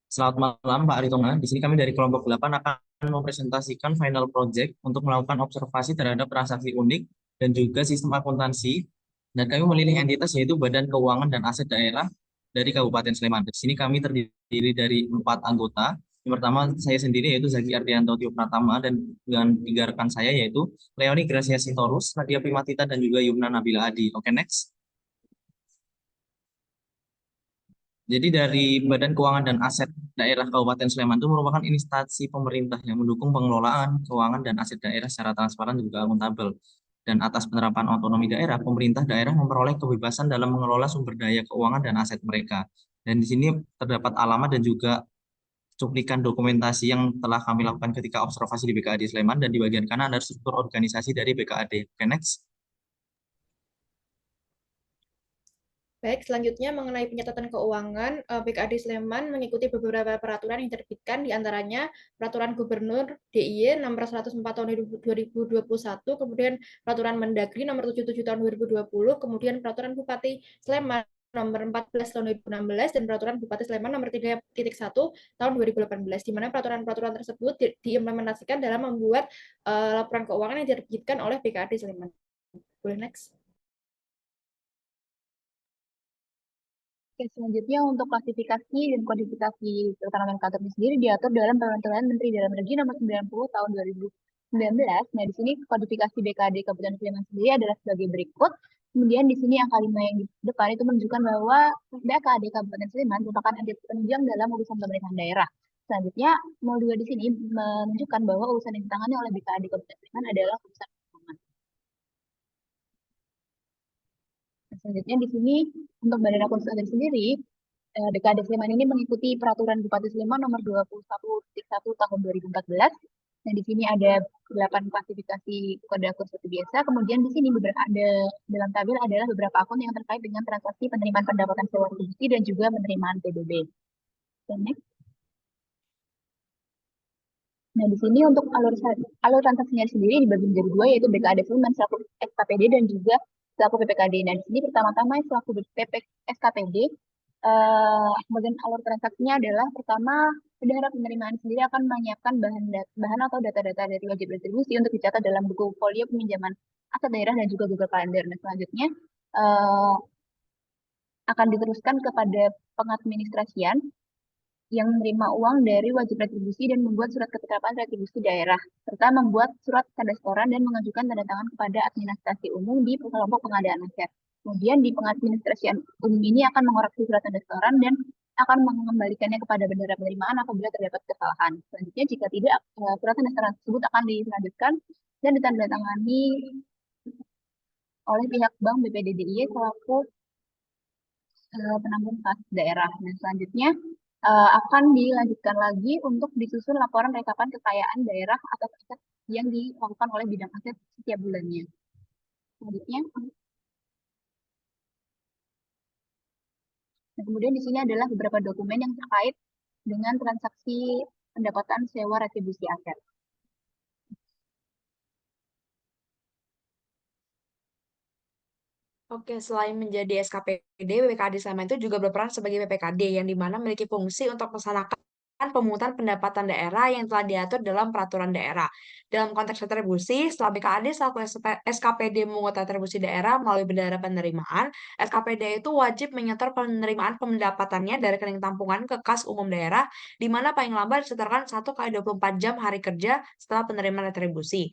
Selamat malam Pak Aritonga. Di sini kami dari kelompok 8 akan mempresentasikan final project untuk melakukan observasi terhadap transaksi unik dan juga sistem akuntansi. Dan kami memilih entitas yaitu Badan Keuangan dan Aset Daerah dari Kabupaten Sleman. Di sini kami terdiri dari 4 anggota. Yang pertama saya sendiri yaitu Zaki Ardianto Tio Pratama dan dengan 3 rekan saya yaitu Leoni Gracia Sitorus, Nadia Primatita dan juga Yumna Nabila Adi. Oke, next. Jadi dari Badan Keuangan dan Aset Daerah Kabupaten Sleman itu merupakan instansi pemerintah yang mendukung pengelolaan keuangan dan aset daerah secara transparan dan juga akuntabel. Dan atas penerapan otonomi daerah, pemerintah daerah memperoleh kebebasan dalam mengelola sumber daya keuangan dan aset mereka. Dan di sini terdapat alamat dan juga cuplikan dokumentasi yang telah kami lakukan ketika observasi di BKAD Sleman, dan di bagian kanan ada struktur organisasi dari BKAD. Oke, next. Baik, selanjutnya mengenai pencatatan keuangan, BKAD Sleman mengikuti beberapa peraturan yang diterbitkan, di antaranya Peraturan Gubernur DIY nomor 104 tahun 2021, kemudian Peraturan Mendagri nomor 77 tahun 2020, kemudian Peraturan Bupati Sleman nomor 14 tahun 2016, dan Peraturan Bupati Sleman nomor 3.1 tahun 2018, di mana peraturan-peraturan tersebut diimplementasikan dalam membuat laporan keuangan yang diterbitkan oleh BKAD Sleman. Boleh next. Oke, selanjutnya untuk klasifikasi dan kodifikasi keterangan nomenklatur sendiri diatur dalam Peraturan Menteri Dalam Negeri Nomor 90 Tahun 2019. Nah, di sini kodifikasi BKD Kabupaten Sleman sendiri adalah sebagai berikut. Kemudian di sini angka 5 yang di depan itu menunjukkan bahwa BKD Kabupaten Sleman merupakan entitas penunjang dalam urusan pemerintahan daerah. Selanjutnya, 02 di sini menunjukkan bahwa urusan yang ditangani oleh BKD Kabupaten Sleman adalah urusan keuangan. Selanjutnya di sini untuk Badan Akuntansi sendiri, BKD Sleman ini mengikuti Peraturan Bupati Sleman Nomor 21.1 Tahun 2014. Nah, di sini ada 8 klasifikasi kode akun seperti biasa. Kemudian di sini beberapa ada dalam tabel adalah beberapa akun yang terkait dengan transaksi penerimaan pendapatan sewa retribusi dan juga penerimaan PBB. Dan next. Nah, di sini untuk alur transaksinya sendiri dibagi menjadi dua, yaitu BKD Sleman selaku SKPD dan juga selaku PPKD. Nah, di sini pertama-tama selaku SKPD, kemudian alur transaksinya adalah pertama, bendahara penerimaan sendiri akan menyiapkan bahan atau data-data dari wajib retribusi untuk dicatat dalam buku folio peminjaman aset daerah dan juga Google Calendar. Nah, selanjutnya eh, akan diteruskan kepada pengadministrasian yang menerima uang dari wajib retribusi dan membuat surat ketetapan retribusi daerah, serta membuat surat tanda setoran dan mengajukan tanda tangan kepada administrasi umum di kelompok pengadaan aset. Kemudian di pengadministrasian umum ini akan mengoreksi surat tanda setoran dan akan mengembalikannya kepada bendahara penerimaan apabila terdapat kesalahan. Selanjutnya, jika tidak, surat tanda setoran tersebut akan dilanjutkan dan ditandatangani oleh pihak Bank BPDDIY selaku penampung kas daerah. Nah, selanjutnya akan dilanjutkan lagi untuk disusun laporan rekapan kekayaan daerah atas aset yang dilakukan oleh bidang aset setiap bulannya. Selanjutnya, nah, kemudian di sini adalah beberapa dokumen yang terkait dengan transaksi pendapatan sewa retribusi aset. Oke, selain menjadi SKPD, BPKD Sleman itu juga berperan sebagai PPKD yang dimana memiliki fungsi untuk melaksanakan pemungutan pendapatan daerah yang telah diatur dalam peraturan daerah. Dalam konteks retribusi, setelah BKD selaku SKPD memungut retribusi daerah melalui bendahara penerimaan, SKPD itu wajib menyetor penerimaan pendapatannya dari rekening tampungan ke kas umum daerah, di mana paling lambat disetorkan 1 kali 24 jam hari kerja setelah penerimaan retribusi.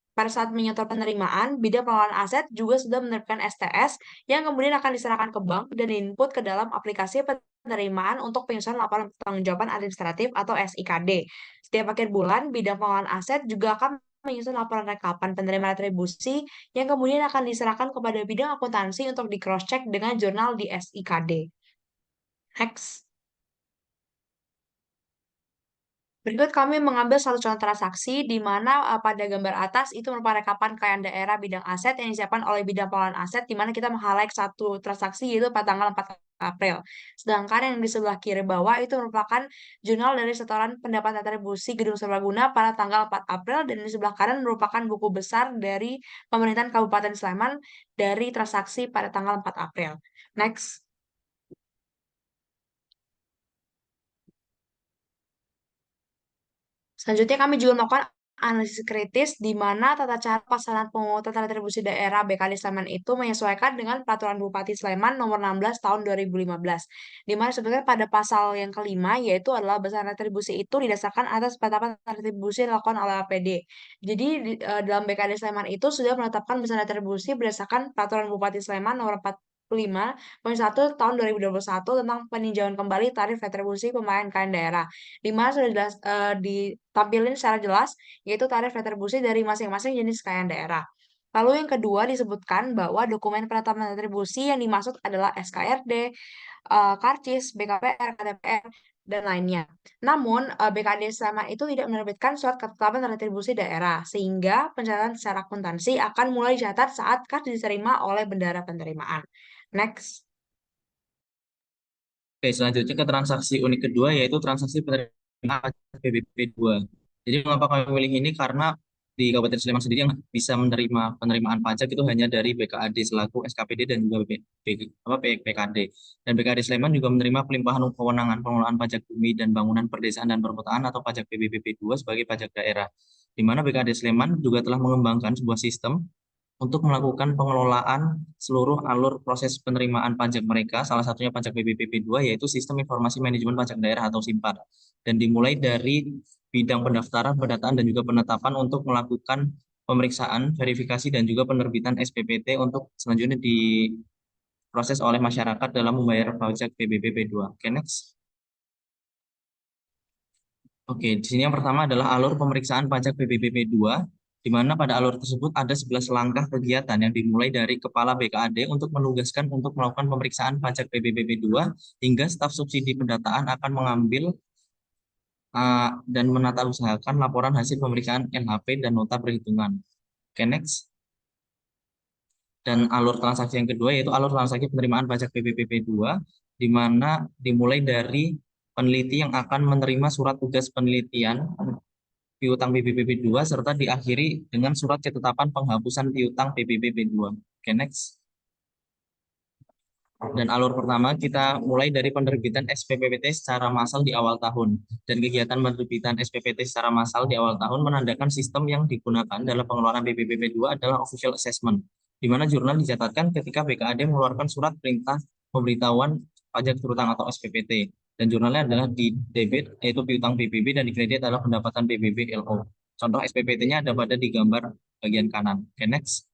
Pada saat menyetor penerimaan, bidang pengelolaan aset juga sudah menerbitkan STS yang kemudian akan diserahkan ke bank dan diinput ke dalam aplikasi penerimaan untuk penyusunan laporan pertanggungjawaban administratif atau SIKD. Setiap akhir bulan, bidang pengelolaan aset juga akan menyusun laporan rekapan penerimaan retribusi yang kemudian akan diserahkan kepada bidang akuntansi untuk di cross-check dengan jurnal di SIKD. Next. Berikut kami mengambil satu contoh transaksi di mana pada gambar atas itu merupakan rekapan kekayaan daerah bidang aset yang disiapkan oleh bidang pengelolaan aset, di mana kita meng-highlight satu transaksi yaitu pada tanggal 4 April. Sedangkan yang di sebelah kiri bawah itu merupakan jurnal dari setoran pendapatan retribusi Gedung Serbaguna pada tanggal 4 April, dan di sebelah kanan merupakan buku besar dari pemerintahan Kabupaten Sleman dari transaksi pada tanggal 4 April. Next. Selanjutnya kami juga melakukan analisis kritis di mana tata cara pelaksanaan pemungutan retribusi daerah BKD Sleman itu menyesuaikan dengan Peraturan Bupati Sleman Nomor 16 Tahun 2015. Di mana sebenarnya pada pasal yang kelima yaitu adalah besaran retribusi itu didasarkan atas penetapan retribusi yang dilakukan oleh APD. Jadi dalam BKD Sleman itu sudah menetapkan besaran retribusi berdasarkan Peraturan Bupati Sleman Nomor 45.1 Tahun 2021 tentang peninjauan kembali tarif retribusi pemerintahan daerah, di mana sudah jelas ditampilin secara jelas yaitu tarif retribusi dari masing-masing jenis kekayaan daerah. Lalu yang kedua disebutkan bahwa dokumen penetapan retribusi yang dimaksud adalah SKRD, Karcis, BKPR, KTPR, dan lainnya. Namun, BKD Sleman itu tidak menerbitkan surat ketetapan retribusi daerah, sehingga pencatatan secara akuntansi akan mulai dicatat saat kas diterima oleh bendara penerimaan. Next. Oke, selanjutnya ke transaksi unik kedua yaitu transaksi penerimaan pajak PBB 2. Jadi mengapa kami pilih ini? Karena di Kabupaten Sleman sendiri yang bisa menerima penerimaan pajak itu hanya dari BKAD selaku SKPD dan juga PKD. Dan BKAD Sleman juga menerima pelimpahan kewenangan pengelolaan pajak bumi dan bangunan perdesaan dan perkotaan atau pajak PBBP 2 sebagai pajak daerah. Di mana BKAD Sleman juga telah mengembangkan sebuah sistem untuk melakukan pengelolaan seluruh alur proses penerimaan pajak mereka, salah satunya pajak PBBP 2, yaitu Sistem Informasi Manajemen Pajak Daerah atau SIMPAD. Dan dimulai dari bidang pendaftaran, pendataan, dan juga penetapan untuk melakukan pemeriksaan, verifikasi, dan juga penerbitan SPPT untuk selanjutnya diproses oleh masyarakat dalam membayar pajak PBBP 2. Oke, next. Oke, di sini yang pertama adalah alur pemeriksaan pajak PBBP 2, di mana pada alur tersebut ada 11 langkah kegiatan yang dimulai dari Kepala BKAD untuk menugaskan untuk melakukan pemeriksaan pajak PBBP 2, hingga staf subsidi pendataan akan mengambil dan menata usahakan laporan hasil pemeriksaan NHP dan nota perhitungan. Oke, next. Dan alur transaksi yang kedua yaitu alur transaksi penerimaan pajak PBBP 2, di mana dimulai dari peneliti yang akan menerima surat tugas penelitian piutang PBBP 2 serta diakhiri dengan surat ketetapan penghapusan piutang PBBP 2. Oke, next. Dan alur pertama kita mulai dari penerbitan SPPT secara massal di awal tahun. Dan kegiatan penerbitan SPPT secara massal di awal tahun menandakan sistem yang digunakan dalam pengeluaran PBBP 2 adalah official assessment, di mana jurnal dicatatkan ketika BKAD mengeluarkan surat perintah pemberitahuan pajak terutang atau SPPT. Dan jurnalnya adalah di debit, yaitu piutang PBB, dan di kredit adalah pendapatan PBB LO. Contoh SPPT-nya ada pada di gambar bagian kanan. Oke, next.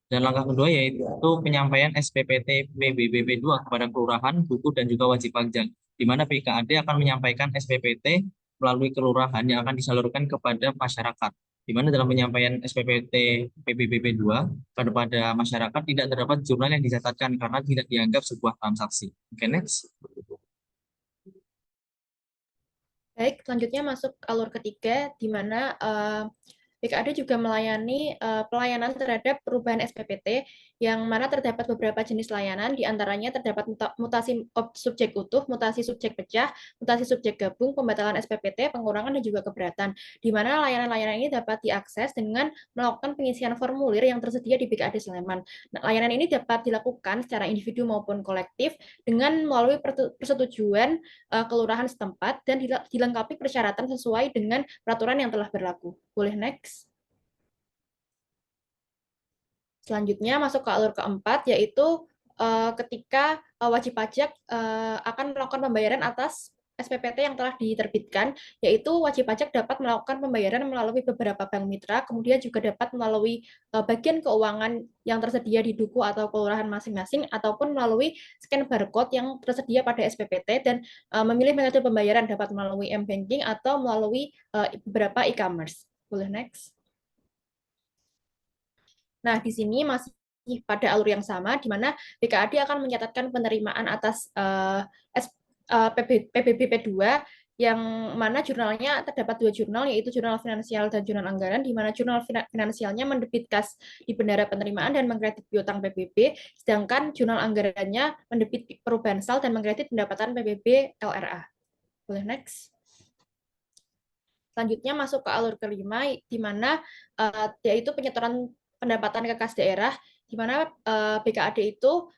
Dan langkah kedua yaitu penyampaian SPPT PBBP 2 kepada kelurahan, buku, dan juga wajib pajak, di mana BKAD akan menyampaikan SPPT melalui kelurahan yang akan disalurkan kepada masyarakat, di mana dalam penyampaian SPPT PBBP 2 kepada masyarakat tidak terdapat jurnal yang dicatatkan karena tidak dianggap sebuah transaksi. Oke, next. Baik, selanjutnya masuk alur ketiga, di mana BKAD juga melayani pelayanan terhadap perubahan SPPT, yang mana terdapat beberapa jenis layanan, di antaranya terdapat mutasi subjek utuh, mutasi subjek pecah, mutasi subjek gabung, pembatalan SPPT, pengurangan, dan juga keberatan, di mana layanan-layanan ini dapat diakses dengan melakukan pengisian formulir yang tersedia di BKAD Sleman. Nah, layanan ini dapat dilakukan secara individu maupun kolektif dengan melalui persetujuan kelurahan setempat dan dilengkapi persyaratan sesuai dengan peraturan yang telah berlaku. Boleh next. Selanjutnya masuk ke alur keempat, yaitu ketika wajib pajak akan melakukan pembayaran atas SPPT yang telah diterbitkan, yaitu wajib pajak dapat melakukan pembayaran melalui beberapa bank mitra, kemudian juga dapat melalui bagian keuangan yang tersedia di duku atau kelurahan masing-masing, ataupun melalui scan barcode yang tersedia pada SPPT, dan memilih metode pembayaran dapat melalui M-Banking atau melalui beberapa e-commerce. Boleh next. Nah, di sini masih pada alur yang sama, di mana BKAD akan mencatatkan penerimaan atas PBBP 2, yang mana jurnalnya terdapat 2 jurnal, yaitu jurnal finansial dan jurnal anggaran, di mana jurnal finansialnya mendebit kas di bendara penerimaan dan mengkredit piutang PBB, sedangkan jurnal anggarannya mendebit perubahan sal dan mengkredit pendapatan PBB LRA. Boleh next. Selanjutnya masuk ke alur kelima, di mana yaitu penyetoran pendapatan ke kas daerah, di mana BKAD itu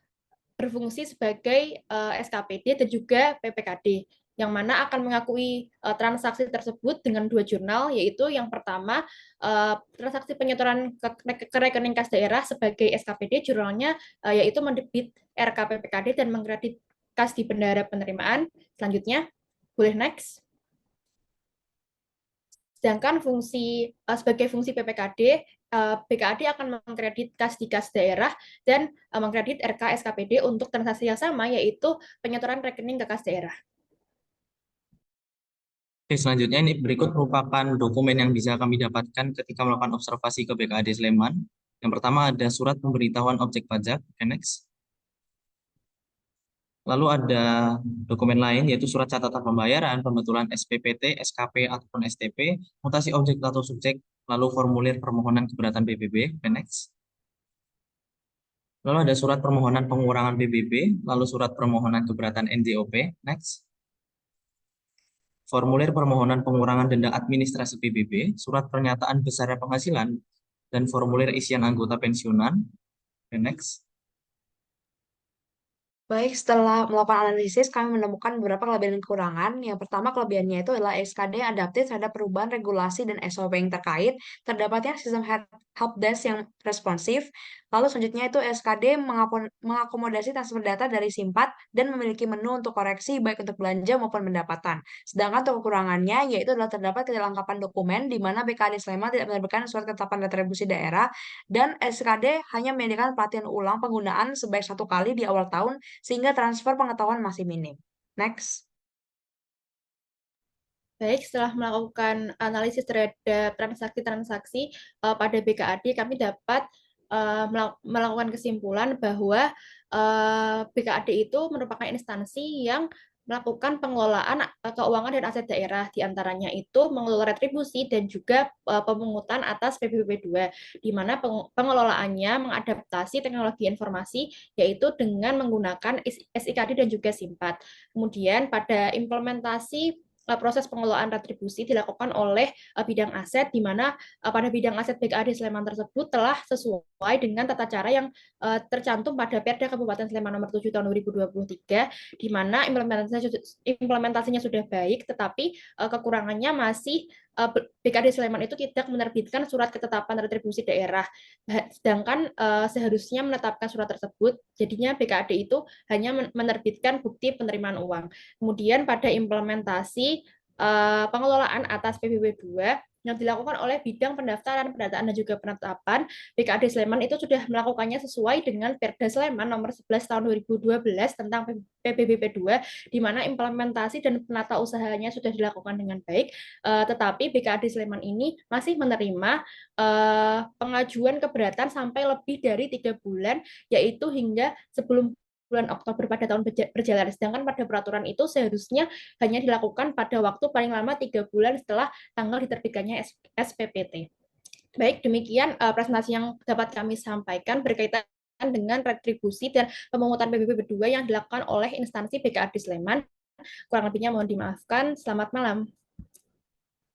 berfungsi sebagai SKPD dan juga PPKD. yang mana akan mengakui transaksi tersebut dengan dua jurnal, yaitu yang pertama transaksi penyetoran ke rekening kas daerah sebagai SKPD, jurnalnya yaitu mendebit RKPPKD dan mengkredit kas di bendahara penerimaan. Selanjutnya, boleh next. Sedangkan sebagai fungsi PPKD, BKAD akan mengkredit kas di kas daerah dan mengkredit RK SKPD untuk transaksi yang sama, yaitu penyetoran rekening ke kas daerah. Oke, selanjutnya ini berikut merupakan dokumen yang bisa kami dapatkan ketika melakukan observasi ke BKAD Sleman. Yang pertama ada surat pemberitahuan objek pajak, next. Lalu ada dokumen lain yaitu surat catatan pembayaran, pembetulan SPPT, SKP ataupun STP, mutasi objek atau subjek, lalu formulir permohonan keberatan PBB, next. Lalu ada surat permohonan pengurangan PBB, lalu surat permohonan keberatan NJOP, next. Formulir permohonan pengurangan denda administrasi PBB, surat pernyataan besarnya penghasilan, dan formulir isian anggota pensiunan. Next. Baik, setelah melakukan analisis, kami menemukan beberapa kelebihan dan kekurangan. Yang pertama, kelebihannya itu adalah SKD yang adaptif terhadap perubahan regulasi dan SOP yang terkait, terdapatnya sistem helpdesk yang responsif. Lalu selanjutnya itu SKD mengakomodasi transfer data dari Simpat dan memiliki menu untuk koreksi baik untuk belanja maupun pendapatan. Sedangkan untuk kekurangannya yaitu adalah terdapat keterlengkapan dokumen di mana BKAD Sleman tidak menerbitkan surat ketetapan retribusi daerah dan SKD hanya menyediakan pelatihan ulang penggunaan sebaik 1 kali di awal tahun sehingga transfer pengetahuan masih minim. Next. Baik, setelah melakukan analisis terhadap transaksi-transaksi pada BKAD, kami dapat melakukan kesimpulan bahwa BKAD itu merupakan instansi yang melakukan pengelolaan keuangan dan aset daerah, diantaranya itu mengelola retribusi dan juga pemungutan atas PBB 2, di mana pengelolaannya mengadaptasi teknologi informasi, yaitu dengan menggunakan SIKD dan juga Simpat. Kemudian pada implementasi proses pengelolaan retribusi dilakukan oleh bidang aset, di mana pada bidang aset BKAD Sleman tersebut telah sesuai dengan tata cara yang tercantum pada Perda Kabupaten Sleman nomor 7 tahun 2023, di mana implementasinya sudah baik, tetapi kekurangannya masih BKAD Sleman itu tidak menerbitkan surat ketetapan retribusi daerah. Sedangkan seharusnya menetapkan surat tersebut, jadinya BKAD itu hanya menerbitkan bukti penerimaan uang. Kemudian pada implementasi pengelolaan atas PBB 2 yang dilakukan oleh bidang pendaftaran, pendataan, dan juga penetapan, BKAD Sleman itu sudah melakukannya sesuai dengan Perda Sleman nomor 11 tahun 2012 tentang PBB 2, di mana implementasi dan penata usahanya sudah dilakukan dengan baik, tetapi BKAD Sleman ini masih menerima pengajuan keberatan sampai lebih dari 3 bulan, yaitu hingga sebelum bulan Oktober pada tahun berjalan. Sedangkan pada peraturan itu seharusnya hanya dilakukan pada waktu paling lama 3 bulan setelah tanggal diterbitkannya SPPT. Baik, demikian presentasi yang dapat kami sampaikan berkaitan dengan retribusi dan pemungutan PBB 2 yang dilakukan oleh instansi BKAD Sleman. Kurang lebihnya mohon dimaafkan. Selamat malam.